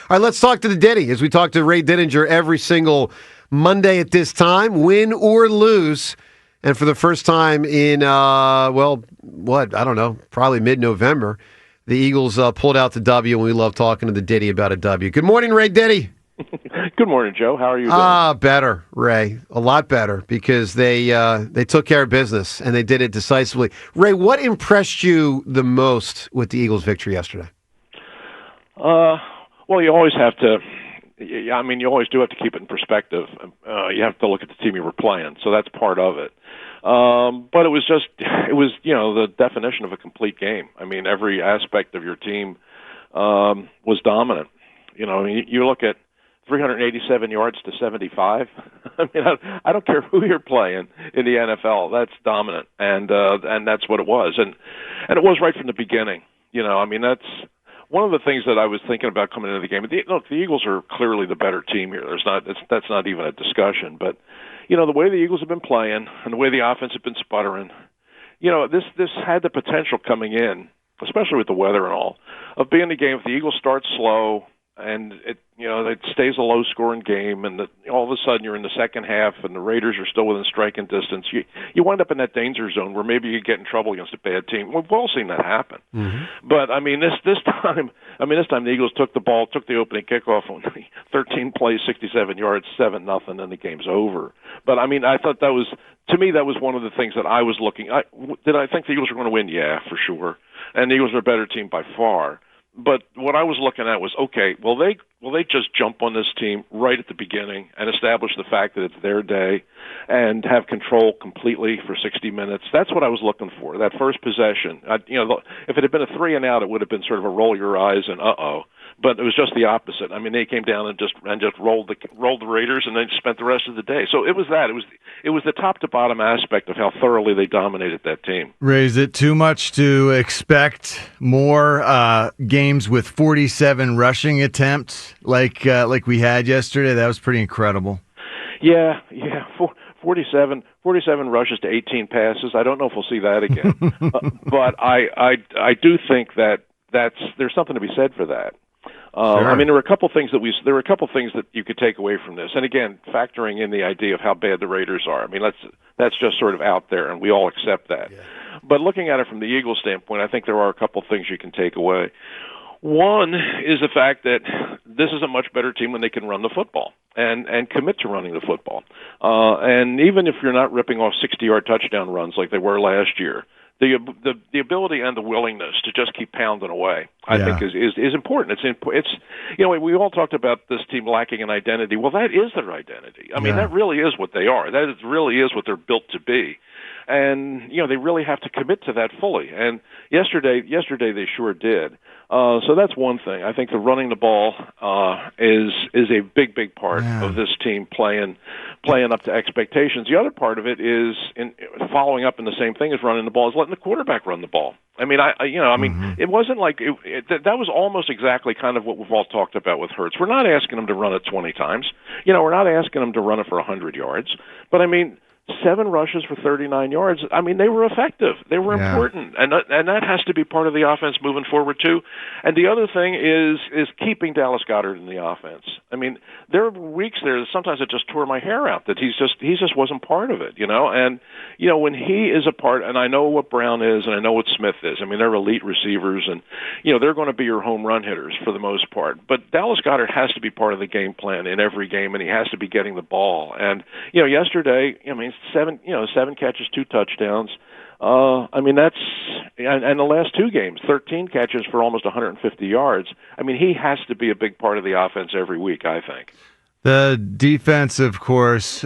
All right, let's talk to the Diddy as we talk to Ray Didinger every single Monday at this time, win or lose. And for the first time in, I don't know, probably mid-November, the Eagles pulled out the W, and we love talking to the Diddy about a W. Good morning, Ray Diddy. Good morning, Joe. How are you doing? Better, Ray. A lot better because they took care of business, and they did it decisively. Ray, what impressed you the most with the Eagles' victory yesterday? Well, you always have to. I mean, you always do have to keep it in perspective. You have to look at the team you were playing, so that's part of it. But it was the definition of a complete game. I mean, every aspect of your team was dominant. You look at 387 yards to 75. I mean, I don't care who you're playing in the NFL. That's dominant, and that's what it was, and it was right from the beginning. I mean, that's one of the things that I was thinking about coming into the game. The Eagles are clearly the better team here. That's not even a discussion. But the way the Eagles have been playing and the way the offense has been sputtering, this had the potential coming in, especially with the weather and all, of being a game if the Eagles start slow and it stays a low-scoring game, and all of a sudden you're in the second half, and the Raiders are still within striking distance. You wind up in that danger zone where maybe you get in trouble against a bad team. We've all seen that happen. Mm-hmm. But I mean, this time the Eagles took the ball, took the opening kickoff on 13 plays, 67 yards, 7-0, and the game's over. But I mean, I thought that was one of the things that I was looking. Did I think the Eagles were going to win? Yeah, for sure. And the Eagles are a better team by far. But what I was looking at was, okay, will they just jump on this team right at the beginning and establish the fact that it's their day and have control completely for 60 minutes? That's what I was looking for, that first possession. If it had been a 3-and-out, it would have been sort of a roll your eyes and uh-oh. But it was just the opposite. I mean, they came down and just rolled the Raiders, and then spent the rest of the day. So it was that. It was the top to bottom aspect of how thoroughly they dominated that team. Ray, is it too much to expect more games with 47 rushing attempts like we had yesterday? That was pretty incredible. Yeah. 47 rushes to 18 passes. I don't know if we'll see that again. But I do think that there's something to be said for that. Sure. I mean, there were a couple things that you could take away from this, and again, factoring in the idea of how bad the Raiders are. I mean, that's just sort of out there, and we all accept that. Yeah. But looking at it from the Eagles' standpoint, I think there are a couple things you can take away. One is the fact that this is a much better team when they can run the football and commit to running the football. And even if you're not ripping off 60-yard touchdown runs like they were last year, the ability and the willingness to just keep pounding away, I think, is important. It's we all talked about this team lacking an identity. Well, that is their identity. I mean, that really is what they are. That really is what they're built to be. And they really have to commit to that fully. And yesterday they sure did. So that's one thing. I think the running the ball is a big part of this team playing up to expectations. The other part of it is following up in the same thing as running the ball is letting the quarterback run the ball. I mean, it wasn't like that was almost exactly kind of what we've all talked about with Hurts. We're not asking him to run it 20 times. We're not asking him to run it for 100 yards. But I mean, 7 rushes for 39 yards. I mean, they were effective. They were important, and that has to be part of the offense moving forward too. And the other thing is keeping Dallas Goedert in the offense. I mean, there were weeks there that sometimes it just tore my hair out that he just wasn't part of it, And when he is a part, and I know what Brown is, and I know what Smith is. I mean, they're elite receivers, and they're going to be your home run hitters for the most part. But Dallas Goedert has to be part of the game plan in every game, and he has to be getting the ball. And yesterday, I mean, 7 catches, 2 touchdowns. I mean, that's and the last 2 games, 13 catches for almost 150 yards. I mean, he has to be a big part of the offense every week, I think. The defense, of course,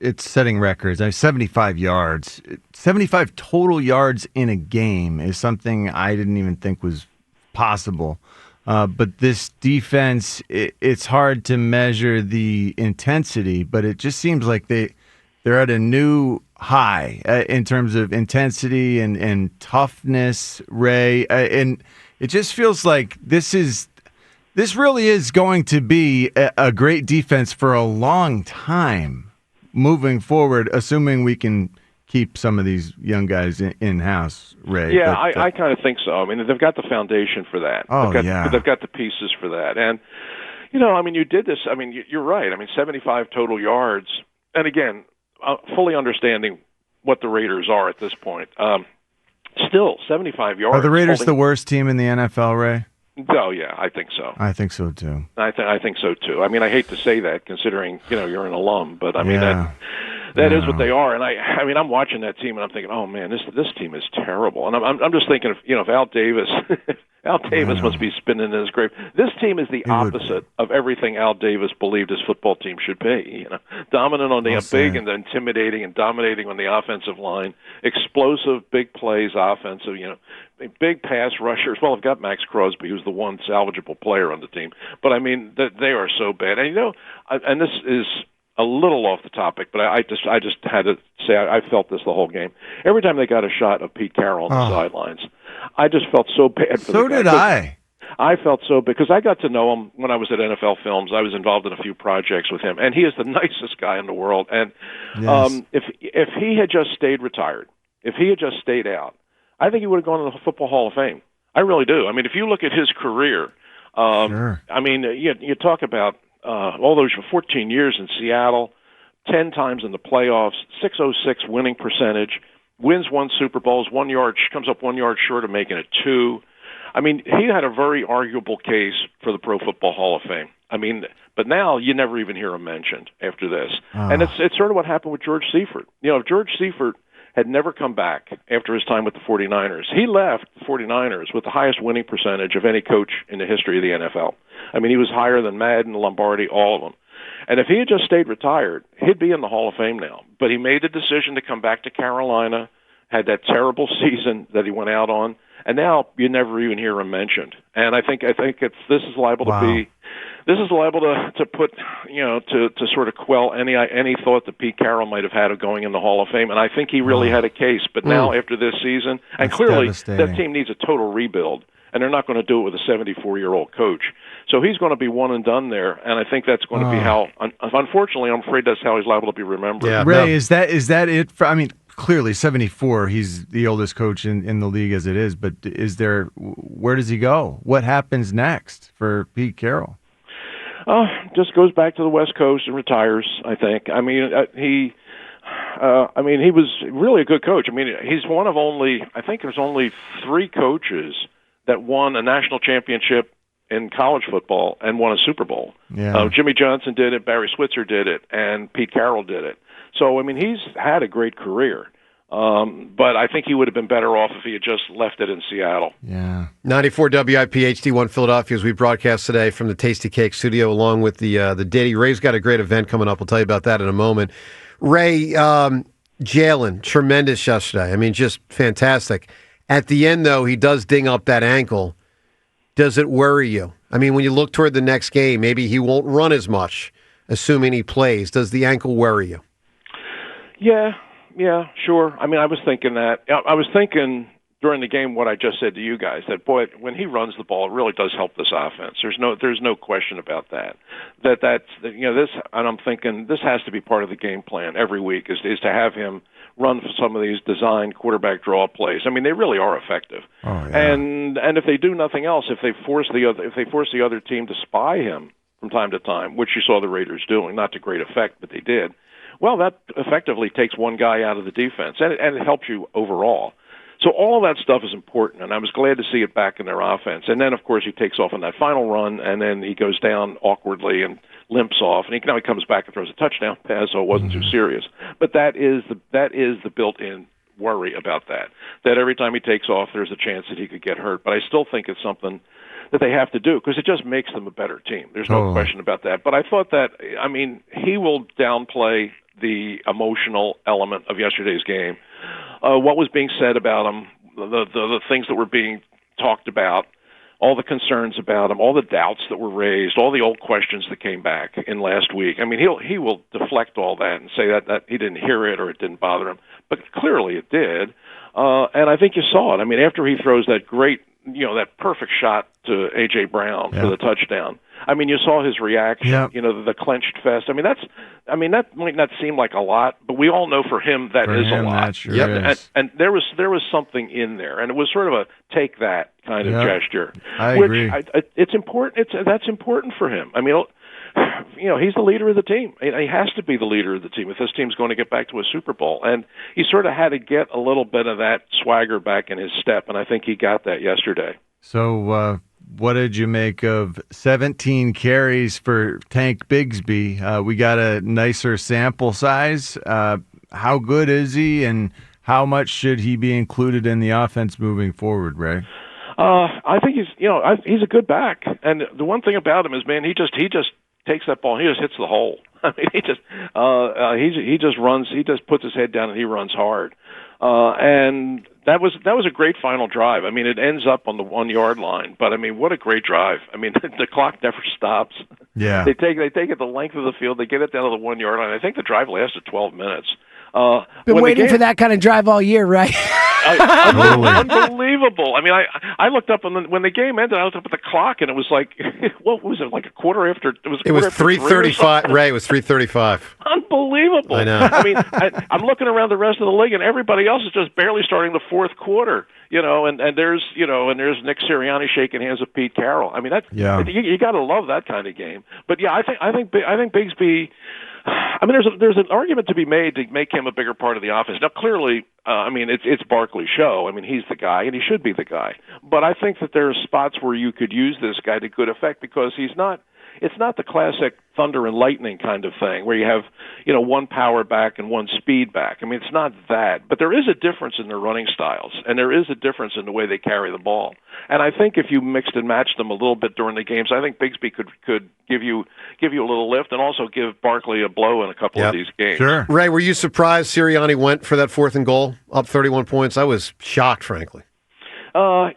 it's setting records. 75 yards, 75 total yards in a game is something I didn't even think was possible. But this defense, it's hard to measure the intensity, but it just seems like they're at a new high in terms of intensity and toughness, Ray. And it just feels like this really is going to be a great defense for a long time moving forward, assuming we can keep some of these young guys in-house, Ray. Yeah, but, I kind of think so. I mean, they've got the foundation for that. Oh, They've got the pieces for that. And, I mean, you did this. I mean, you're right. I mean, 75 total yards. And, again, fully understanding what the Raiders are at this point. Still, 75 yards. Are the Raiders the worst team in the NFL, Ray? Oh, yeah, I think so. I think so, too. I think so, too. I mean, I hate to say that considering, you're an alum, but, I mean, that is what they are. And I mean, I'm watching that team and I'm thinking, oh man, this team is terrible. And I'm just thinking, if Al Davis, Al Davis must be spinning in his grave. This team is the opposite of everything Al Davis believed his football team should be. Dominant on the big and intimidating and dominating on the offensive line, explosive, big plays, offensive. Big pass rushers. Well, I've got Max Crosby, who's the one salvageable player on the team. But I mean, they are so bad. And and this is a little off the topic, but I just had to say I felt this the whole game. Every time they got a shot of Pete Carroll on the sidelines, I just felt so bad for the guy. So did I. I felt so bad because I got to know him when I was at NFL Films. I was involved in a few projects with him, and he is the nicest guy in the world. And if he had just stayed retired, if he had just stayed out, I think he would have gone to the Football Hall of Fame. I really do. I mean, if you look at his career, sure. I mean, you talk about all those 14 years in Seattle, 10 times in the playoffs, 606 winning percentage, wins 1 Super Bowls, comes up 1 yard short of making it 2. I mean, he had a very arguable case for the Pro Football Hall of Fame. I mean, but now you never even hear him mentioned after this. And it's sort of what happened with George Seifert. If George Seifert had never come back after his time with the 49ers. He left the 49ers with the highest winning percentage of any coach in the history of the NFL. I mean, he was higher than Madden, Lombardi, all of them. And if he had just stayed retired, he'd be in the Hall of Fame now. But he made the decision to come back to Carolina, had that terrible season that he went out on, and now you never even hear him mentioned. And I think this is liable to be. This is liable to put, to sort of quell any thought that Pete Carroll might have had of going in the Hall of Fame. And I think he really had a case. But now after this season, and clearly that team needs a total rebuild, and they're not going to do it with a 74-year-old coach. So he's going to be one and done there, and I think that's going to be how. Unfortunately, I'm afraid that's how he's liable to be remembered. Yeah, Ray, is that it? I mean, clearly 74. He's the oldest coach in the league as it is. But where does he go? What happens next for Pete Carroll? Just goes back to the West Coast and retires, I think. I mean, he was really a good coach. I mean, he's one of I think there's only 3 coaches that won a national championship in college football and won a Super Bowl. Yeah. Jimmy Johnson did it, Barry Switzer did it, and Pete Carroll did it. So, I mean, he's had a great career. But I think he would have been better off if he had just left it in Seattle. Yeah. 94 WIP HD1 Philadelphia as we broadcast today from the Tasty Cake studio along with the Diddy. Ray's got a great event coming up. We'll tell you about that in a moment. Ray, Jalen, tremendous yesterday. I mean, just fantastic. At the end, though, he does ding up that ankle. Does it worry you? I mean, when you look toward the next game, maybe he won't run as much, assuming he plays. Does the ankle worry you? Yeah, sure. I mean, I was thinking that. I was thinking during the game what I just said to you guys, that, boy, when he runs the ball, it really does help this offense. There's no question about that. That's this, and I'm thinking this has to be part of the game plan every week is to have him run for some of these designed quarterback draw plays. I mean, they really are effective. Oh, yeah. And if they do nothing else, if they force the other team to spy him from time to time, which you saw the Raiders doing, not to great effect, but they did. Well, that effectively takes one guy out of the defense, and it helps you overall. So all of that stuff is important, and I was glad to see it back in their offense. And then, of course, he takes off on that final run, and then he goes down awkwardly and limps off, and he comes back and throws a touchdown pass, so it wasn't too serious. But that is the built-in worry about that every time he takes off, there's a chance that he could get hurt. But I still think it's something that they have to do because it just makes them a better team. There's no question about that. But I thought that, I mean, he will downplay the emotional element of yesterday's game. What was being said about him, the things that were being talked about, all the concerns about him, all the doubts that were raised, all the old questions that came back in last week. I mean, he will deflect all that and say that he didn't hear it or it didn't bother him. But clearly it did. And I think you saw it. I mean, after he throws that great, that perfect shot to A.J. Brown for the touchdown, I mean, you saw his reaction. Yep. You know, the clenched fist. I mean, that might not seem like a lot, but we all know for him that For is him, a lot. that sure is. And there was something in there, and it was sort of a take that kind of gesture. I which agree. It's important. That's important for him. I mean, you know, he's the leader of the team. He has to be the leader of the team if this team's going to get back to a Super Bowl. And he sort of had to get a little bit of that swagger back in his step, and I think he got that yesterday. So, what did you make of 17 carries for Tank Bigsby? We got a nicer sample size. How good is he, and how much should he be included in the offense moving forward, Ray? I think he's a good back, and the one thing about him is, man, he just takes that ball and he just hits the hole. I mean, he just runs. He just puts his head down and he runs hard. And that was a great final drive. I mean, it ends up on the 1 yard line, but I mean, what a great drive! I mean, the clock never stops. Yeah, they take it the length of the field. They get it down to the 1 yard line. I think the drive lasted 12 minutes. Been waiting for that kind of drive all year, right? Unbelievable. I mean, I looked up when the game ended. I looked up at the clock, and it was like, what was it? Like a quarter after. It was 3:35. Ray, it was 3:35. Unbelievable. I know. I mean, I'm looking around the rest of the league, and everybody else is just barely starting the fourth quarter. You know, and there's Nick Sirianni shaking hands with Pete Carroll. I mean, you got to love that kind of game. But yeah, I think Bigsby. I mean, there's an argument to be made to make him a bigger part of the offense. Now, clearly, I mean, it's Barkley's show. I mean, he's the guy, and he should be the guy. But I think that there are spots where you could use this guy to good effect because he's not. It's not the classic thunder and lightning kind of thing where you have, one power back and one speed back. I mean, it's not that. But there is a difference in their running styles, and there is a difference in the way they carry the ball. And I think if you mixed and matched them a little bit during the games, I think Bigsby could give you a little lift and also give Barkley a blow in a couple of these games. Sure. Ray, were you surprised Sirianni went for that 4th and goal, up 31 points? I was shocked, frankly. I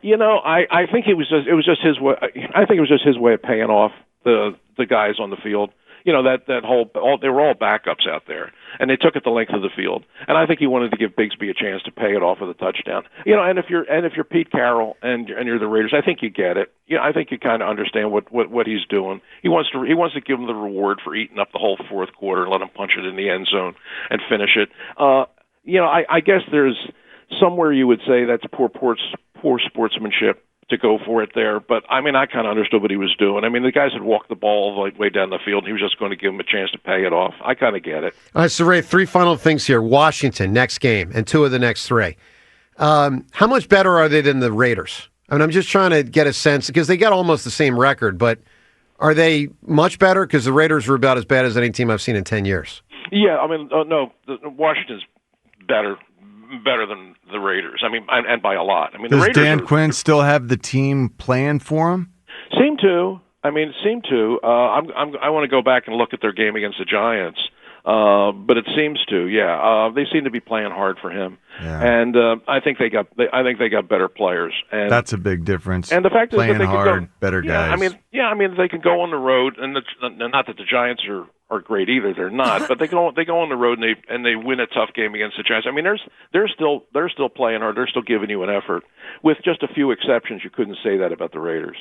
think it was just his way. I think it was just his way of paying off the guys on the field. They were all backups out there, and they took it the length of the field. And I think he wanted to give Bigsby a chance to pay it off with a touchdown. And if you're Pete Carroll and you're the Raiders, I think you get it. I think you kind of understand what he's doing. He wants to give him the reward for eating up the whole fourth quarter and let him punch it in the end zone and finish it. I guess there's somewhere you would say that's poor sportsmanship to go for it there. But, I mean, I kind of understood what he was doing. I mean, the guys had walked the ball like way down the field, and he was just going to give them a chance to pay it off. I kind of get it. All right, so, Ray, 3 final things here. Washington, next game, and 2 of the next 3. How much better are they than the Raiders? I mean, I'm just trying to get a sense, because they got almost the same record, but are they much better? Because the Raiders were about as bad as any team I've seen in 10 years. Yeah, I mean, no, Washington's better than the Raiders. I mean, and by a lot. I mean, does the Raiders Dan Quinn still have the team planned for him? Seem to. I want to go back and look at their game against the Giants, but it seems to. Yeah, they seem to be playing hard for him, and I think they got better players. And that's a big difference. And the fact playing is that they hard, can go, better guys. I mean, they can go on the road, and not that the Giants are great either. They're not, but they go on the road and they win a tough game against the Giants. I mean, they're still playing hard. They're still giving you an effort. With just a few exceptions, you couldn't say that about the Raiders.